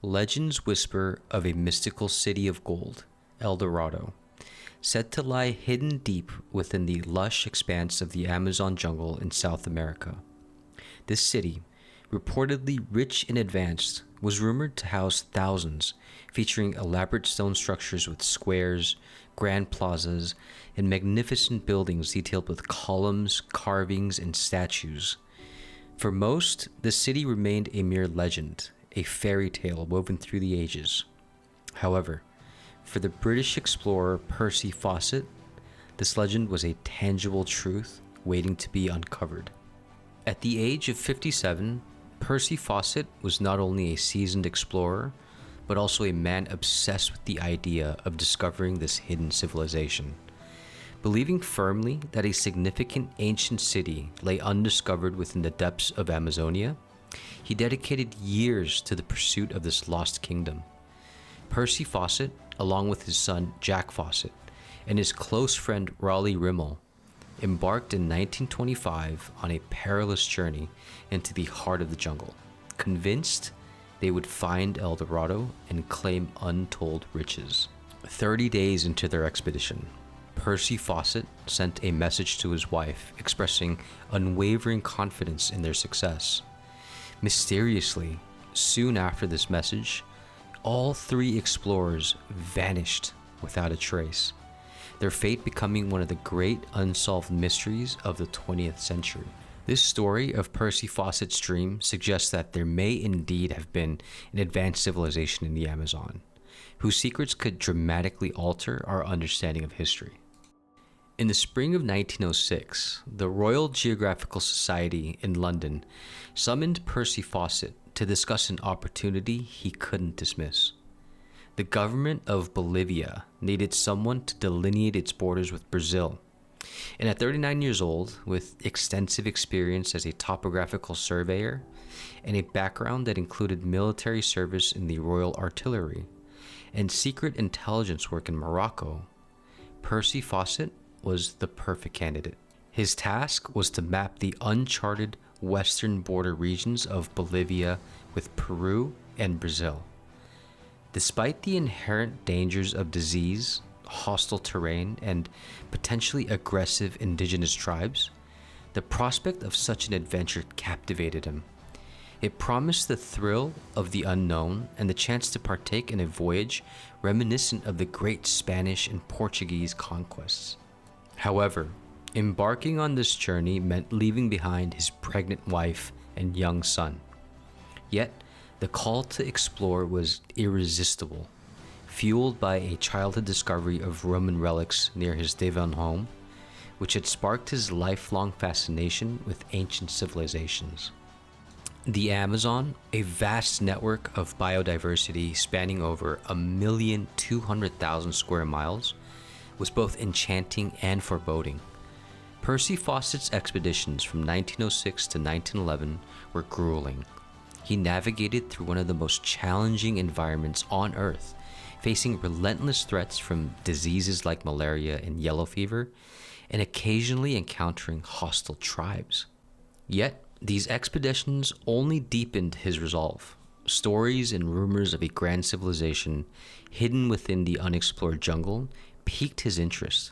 Legends whisper of a mystical city of gold, El Dorado, said to lie hidden deep within the lush expanse of the Amazon jungle in South America. This city, reportedly rich and advanced, was rumored to house thousands, featuring elaborate stone structures with squares, grand plazas, and magnificent buildings detailed with columns, carvings, and statues. For most, the city remained a mere legend, a fairy tale woven through the ages. However, for the British explorer Percy Fawcett, this legend was a tangible truth waiting to be uncovered. At the age of 57, Percy Fawcett was not only a seasoned explorer, but also a man obsessed with the idea of discovering this hidden civilization. Believing firmly that a significant ancient city lay undiscovered within the depths of Amazonia, he dedicated years to the pursuit of this lost kingdom. Percy Fawcett, along with his son Jack Fawcett and his close friend Raleigh Rimmel, embarked in 1925 on a perilous journey into the heart of the jungle, convinced they would find El Dorado and claim untold riches. 30 days into their expedition, Percy Fawcett sent a message to his wife expressing unwavering confidence in their success. Mysteriously, soon after this message, all three explorers vanished without a trace, their fate becoming one of the great unsolved mysteries of the 20th century. This story of Percy Fawcett's dream suggests that there may indeed have been an advanced civilization in the Amazon, whose secrets could dramatically alter our understanding of history. In the spring of 1906, the Royal Geographical Society in London summoned Percy Fawcett to discuss an opportunity he couldn't dismiss. The government of Bolivia needed someone to delineate its borders with Brazil. And at 39 years old, with extensive experience as a topographical surveyor and a background that included military service in the Royal Artillery and secret intelligence work in Morocco, Percy Fawcett was the perfect candidate. His task was to map the uncharted western border regions of Bolivia with Peru and Brazil. Despite the inherent dangers of disease, hostile terrain, and potentially aggressive indigenous tribes, the prospect of such an adventure captivated him. It promised the thrill of the unknown and the chance to partake in a voyage reminiscent of the great Spanish and Portuguese conquests. However, embarking on this journey meant leaving behind his pregnant wife and young son. Yet, the call to explore was irresistible, fueled by a childhood discovery of Roman relics near his Devon home, which had sparked his lifelong fascination with ancient civilizations. The Amazon, a vast network of biodiversity spanning over 1,200,000 square miles, was both enchanting and foreboding. Percy Fawcett's expeditions from 1906 to 1911 were grueling. He navigated through one of the most challenging environments on Earth, facing relentless threats from diseases like malaria and yellow fever, and occasionally encountering hostile tribes. Yet, these expeditions only deepened his resolve. Stories and rumors of a grand civilization hidden within the unexplored jungle piqued his interest.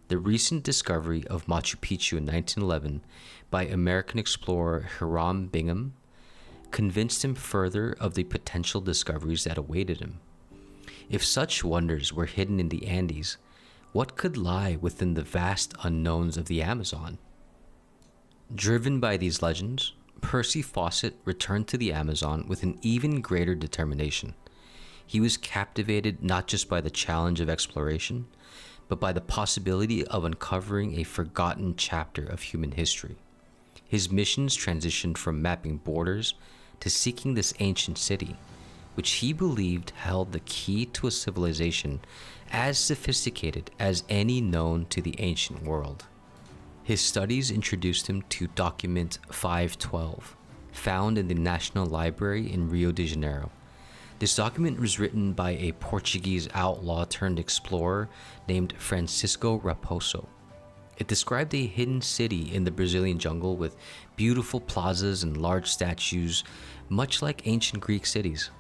The recent discovery of Machu Picchu in 1911 by American explorer Hiram Bingham convinced him further of the potential discoveries that awaited him. If such wonders were hidden in the Andes, what could lie within the vast unknowns of the Amazon? Driven by these legends, Percy Fawcett returned to the Amazon with an even greater determination. He was captivated not just by the challenge of exploration, but by the possibility of uncovering a forgotten chapter of human history. His missions transitioned from mapping borders to seeking this ancient city, which he believed held the key to a civilization as sophisticated as any known to the ancient world. His studies introduced him to document 512, found in the National Library in Rio de Janeiro. This document was written by a Portuguese outlaw turned explorer named Francisco Raposo. It described a hidden city in the Brazilian jungle with beautiful plazas and large statues, much like ancient Greek cities.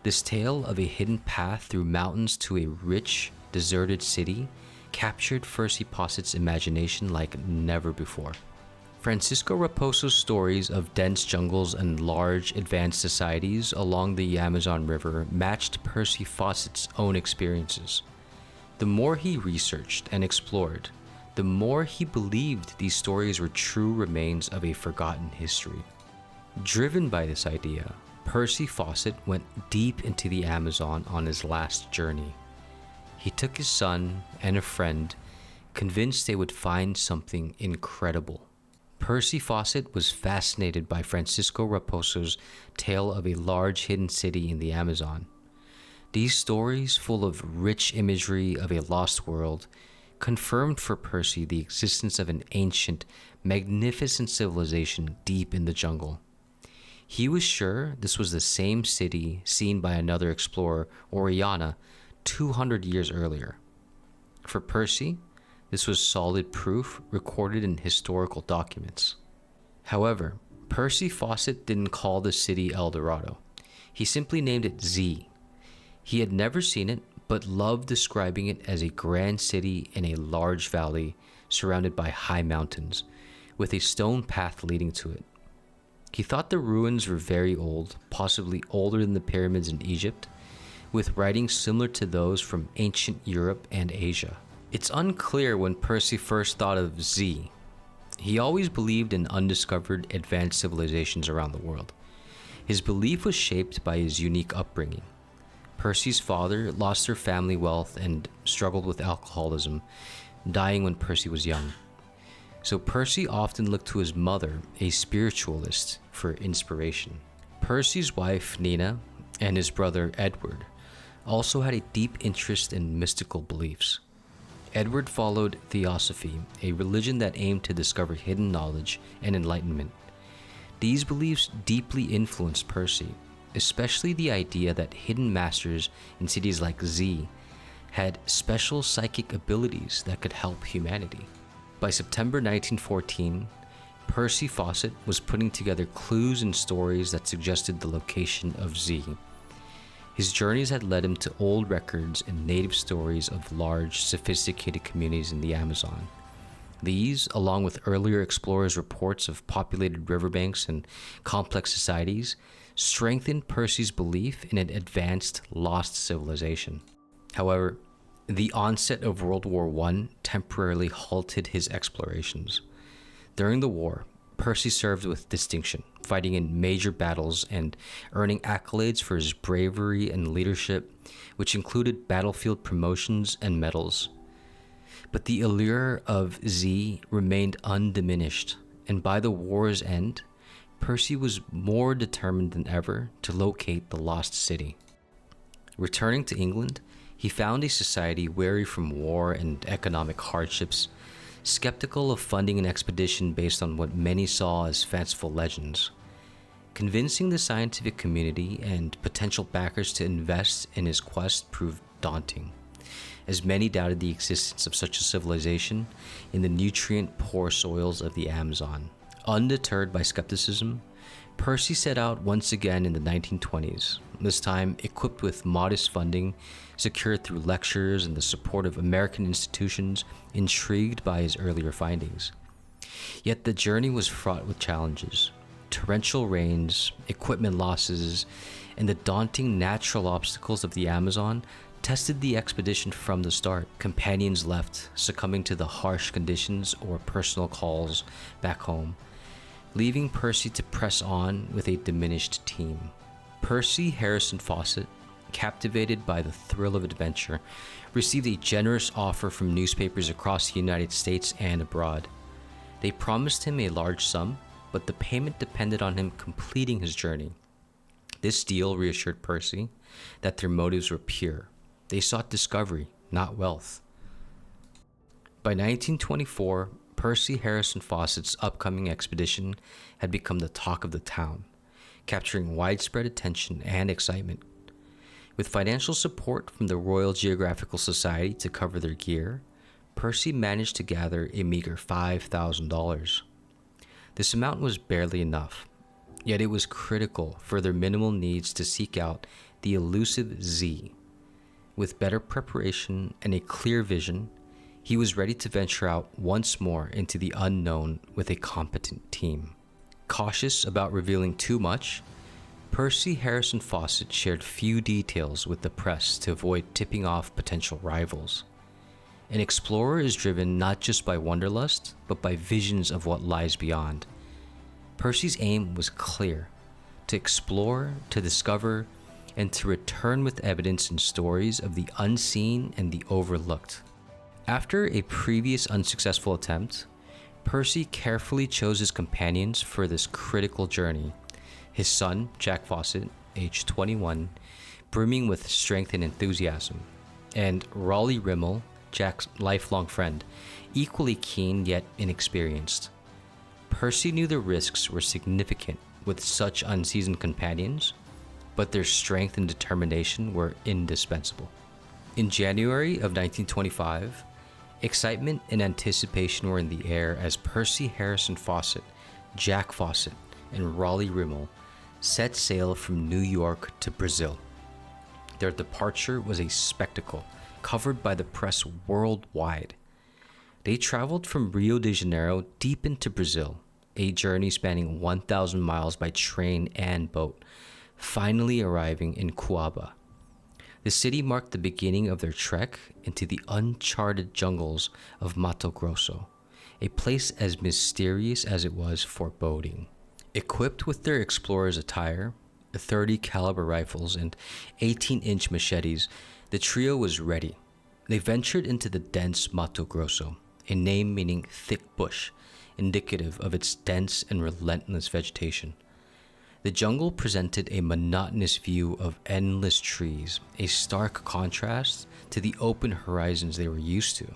This tale of a hidden path through mountains to a rich, deserted city captured Percy Fawcet's imagination like never before. Francisco Raposo's stories of dense jungles and large, advanced societies along the Amazon River matched Percy Fawcet's own experiences. The more he researched and explored, the more he believed these stories were true remains of a forgotten history. Driven by this idea, Percy Fawcet went deep into the Amazon on his last journey. He took his son and a friend, convinced they would find something incredible. Percy Fawcet was fascinated by Francisco Raposo's tale of a large hidden city in the Amazon. These stories, full of rich imagery of a lost world, confirmed for Percy the existence of an ancient, magnificent civilization deep in the jungle. He was sure this was the same city seen by another explorer, Oriana, 200 years earlier. For Percy, this was solid proof recorded in historical documents. However, Percy Fawcet didn't call the city El Dorado. He simply named it Z. He had never seen it, but loved describing it as a grand city in a large valley surrounded by high mountains, with a stone path leading to it. He thought the ruins were very old, possibly older than the pyramids in Egypt, with writings similar to those from ancient Europe and Asia. It's unclear when Percy first thought of Z. He always believed in undiscovered advanced civilizations around the world. His belief was shaped by his unique upbringing. Percy's father lost their family wealth and struggled with alcoholism, dying when Percy was young. So Percy often looked to his mother, a spiritualist, for inspiration. Percy's wife, Nina, and his brother, Edward, also had a deep interest in mystical beliefs. Edward followed Theosophy, a religion that aimed to discover hidden knowledge and enlightenment. These beliefs deeply influenced Percy, especially the idea that hidden masters in cities like Z had special psychic abilities that could help humanity. By September 1914, Percy Fawcet was putting together clues and stories that suggested the location of Z. His journeys had led him to old records and native stories of large, sophisticated communities in the Amazon. These, along with earlier explorers' reports of populated riverbanks and complex societies, strengthened Percy's belief in an advanced, lost civilization. However, the onset of World War I temporarily halted his explorations. During the war, Percy served with distinction, fighting in major battles and earning accolades for his bravery and leadership, which included battlefield promotions and medals. But the allure of Z remained undiminished, and by the war's end, Percy was more determined than ever to locate the lost city. Returning to England, he found a society wary from war and economic hardships, skeptical of funding an expedition based on what many saw as fanciful legends. Convincing the scientific community and potential backers to invest in his quest proved daunting, as many doubted the existence of such a civilization in the nutrient-poor soils of the Amazon. Undeterred by skepticism, Percy set out once again in the 1920s, this time equipped with modest funding secured through lectures and the support of American institutions intrigued by his earlier findings. Yet the journey was fraught with challenges. Torrential rains, equipment losses, and the daunting natural obstacles of the Amazon tested the expedition from the start. Companions left, succumbing to the harsh conditions or personal calls back home, leaving Percy to press on with a diminished team. Percy Harrison Fawcet, captivated by the thrill of adventure, received a generous offer from newspapers across the United States and abroad. They promised him a large sum, but the payment depended on him completing his journey. This deal reassured Percy that their motives were pure. They sought discovery, not wealth. By 1924, Percy Harrison Fawcet's upcoming expedition had become the talk of the town, capturing widespread attention and excitement. With financial support from the Royal Geographical Society to cover their gear, Percy managed to gather a meager $5,000. This amount was barely enough, yet it was critical for their minimal needs to seek out the elusive Z. With better preparation and a clear vision, he was ready to venture out once more into the unknown with a competent team. Cautious about revealing too much, Percy Harrison Fawcett shared few details with the press to avoid tipping off potential rivals. An explorer is driven not just by wanderlust, but by visions of what lies beyond. Percy's aim was clear: to explore, to discover, and to return with evidence and stories of the unseen and the overlooked. After a previous unsuccessful attempt, Percy carefully chose his companions for this critical journey. His son, Jack Fawcett, age 21, brimming with strength and enthusiasm, and Raleigh Rimmel, Jack's lifelong friend, equally keen yet inexperienced. Percy knew the risks were significant with such unseasoned companions, but their strength and determination were indispensable. In January of 1925, excitement and anticipation were in the air as Percy Harrison Fawcett, Jack Fawcett, and Raleigh Rimmel set sail from New York to Brazil. Their departure was a spectacle covered by the press worldwide. They traveled from Rio de Janeiro deep into Brazil, a journey spanning 1,000 miles by train and boat, finally arriving in Cuaba. The city marked the beginning of their trek into the uncharted jungles of Mato Grosso, a place as mysterious as it was foreboding. Equipped with their explorer's attire, 30 caliber rifles, and 18-inch machetes, the trio was ready. They ventured into the dense Mato Grosso, a name meaning thick bush, indicative of its dense and relentless vegetation. The jungle presented a monotonous view of endless trees, a stark contrast to the open horizons they were used to.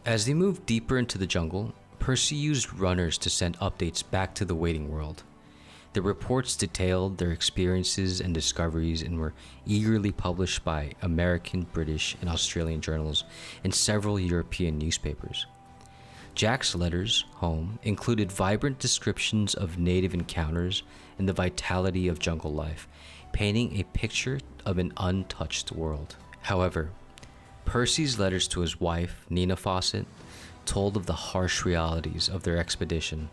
As they moved deeper into the jungle, Percy used runners to send updates back to the waiting world. The reports detailed their experiences and discoveries and were eagerly published by American, British, and Australian journals and several European newspapers. Jack's letters home included vibrant descriptions of native encounters and the vitality of jungle life, painting a picture of an untouched world. However, Percy's letters to his wife, Nina Fawcett, told of the harsh realities of their expedition.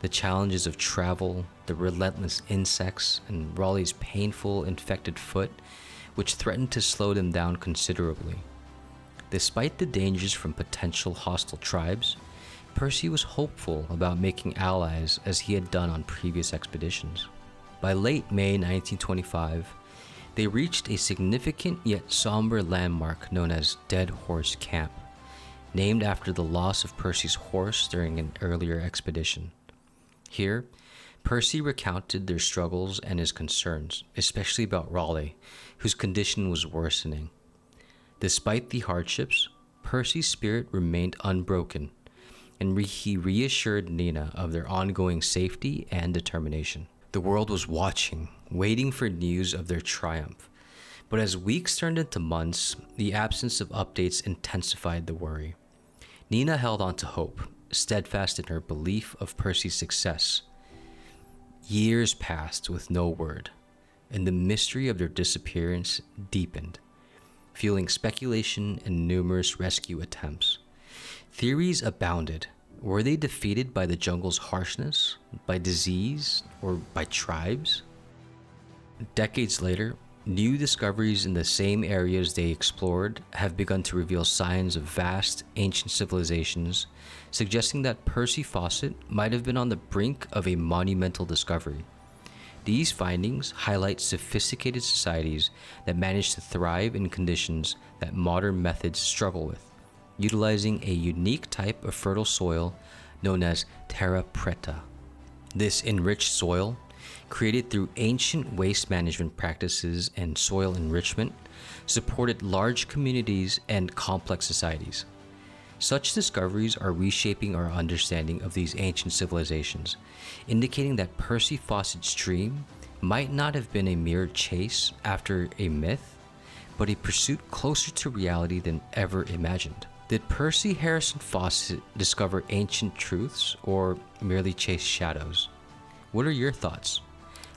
The challenges of travel, the relentless insects, and Raleigh's painful infected foot, which threatened to slow them down considerably. Despite the dangers from potential hostile tribes, Percy was hopeful about making allies as he had done on previous expeditions. By late May 1925, they reached a significant yet somber landmark known as Dead Horse Camp, named after the loss of Percy's horse during an earlier expedition. Here, Percy recounted their struggles and his concerns, especially about Raleigh, whose condition was worsening. Despite the hardships, Percy's spirit remained unbroken, and he reassured Nina of their ongoing safety and determination. The world was watching, waiting for news of their triumph. But as weeks turned into months, the absence of updates intensified the worry. Nina held on to hope, steadfast in her belief of Percy's success. Years passed with no word, and the mystery of their disappearance deepened, fueling speculation and numerous rescue attempts. Theories abounded. Were they defeated by the jungle's harshness, by disease, or by tribes? Decades later, new discoveries in the same areas they explored have begun to reveal signs of vast, ancient civilizations, suggesting that Percy Fawcett might have been on the brink of a monumental discovery. These findings highlight sophisticated societies that manage to thrive in conditions that modern methods struggle with, utilizing a unique type of fertile soil known as terra preta. This enriched soil, created through ancient waste management practices and soil enrichment, supported large communities and complex societies. Such discoveries are reshaping our understanding of these ancient civilizations, indicating that Percy Fawcett's dream might not have been a mere chase after a myth, but a pursuit closer to reality than ever imagined. Did Percy Harrison Fawcett discover ancient truths or merely chase shadows? What are your thoughts?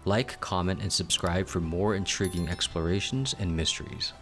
Like, comment, and subscribe for more intriguing explorations and mysteries.